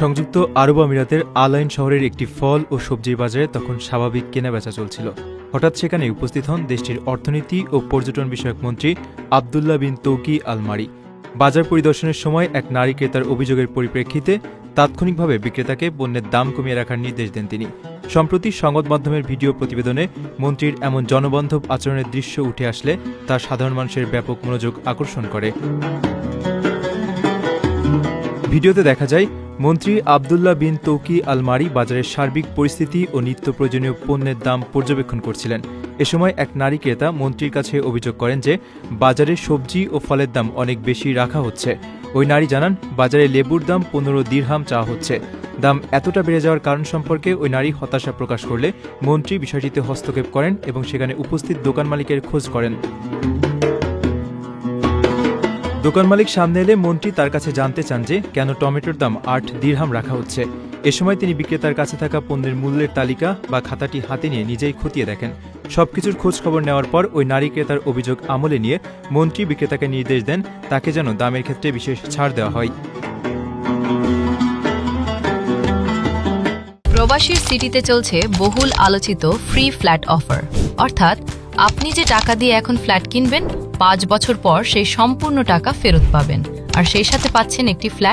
সংযুক্ত আরব আমিরাতের আল আইন শহরের একটি ফল ও সবজির বাজারে তখন স্বাভাবিক কেনাবেচা চলছিল। হঠাৎ সেখানে উপস্থিত হন দেশটির অর্থনীতি ও পর্যটন বিষয়ক মন্ত্রী আবদুল্লাহ বিন তৌকি আল মারি। বাজার পরিদর্শনের সময় এক নারী ক্রেতার অভিযোগের পরিপ্রেক্ষিতে তাৎক্ষণিকভাবে বিক্রেতাকে পণ্যের দাম কমিয়ে রাখার নির্দেশ দেন তিনি। সম্প্রতি সংবাদ মাধ্যমের ভিডিও প্রতিবেদনে মন্ত্রীর এমন জনবান্ধব আচরণের দৃশ্য উঠে আসলে তা সাধারণ মানুষের ব্যাপক মনোযোগ আকর্ষণ করে। ভিডিওতে দেখা যায় মন্ত্রী আবদুল্লাহ বিন তৌকি আল মারি বাজারের সার্বিক পরিস্থিতি ও নিত্য প্রয়োজনীয় পণ্যের দাম পর্যবেক্ষণ করছিলেন। এ সময় এক নারী ক্রেতা মন্ত্রীর কাছে অভিযোগ করেন যে বাজারে সবজি ও ফলের দাম অনেক বেশি রাখা হচ্ছে। ওই নারী জানান বাজারে লেবুর দাম 15 দিরহাম চাওয়া হচ্ছে। দাম এতটা বেড়ে যাওয়ার কারণ সম্পর্কে ওই নারী হতাশা প্রকাশ করলে মন্ত্রী বিষয়টিতে হস্তক্ষেপ করেন এবং সেখানে উপস্থিত দোকান মালিকের খোঁজ করেন। দোকান মালিক সামনে এলে মন্ত্রী তার কাছে জানতে চান যে কেন টমেটোর দাম 8 দিরহাম রাখা হচ্ছে। এ সময় তিনি বিক্রেতার কাছে থাকা পণ্যের মূল্যের তালিকা বা খাতাটি হাতে নিয়ে নিজেই খতিয়ে দেখেন। সবকিছুর খোঁজ খবর নেওয়ার পর ওই নারী ক্রেতার অভিযোগ আমলে নিয়ে মন্ত্রী বিক্রেতাকে নির্দেশ দেন তাকে যেন দামের ক্ষেত্রে বিশেষ ছাড় দেওয়া হয়। প্রবাসীর সিটিতে চলছে বহুল আলোচিত ফ্রি ফ্ল্যাট অফার, অর্থাৎ আপনি যে টাকা দিয়ে এখন ফ্ল্যাট কিনবেন 5 বছর পর সেই সম্পূর্ণ টাকা ফেরত পাবেন, আর সেই সাথে পাচ্ছেন একটি ফ্ল্যাট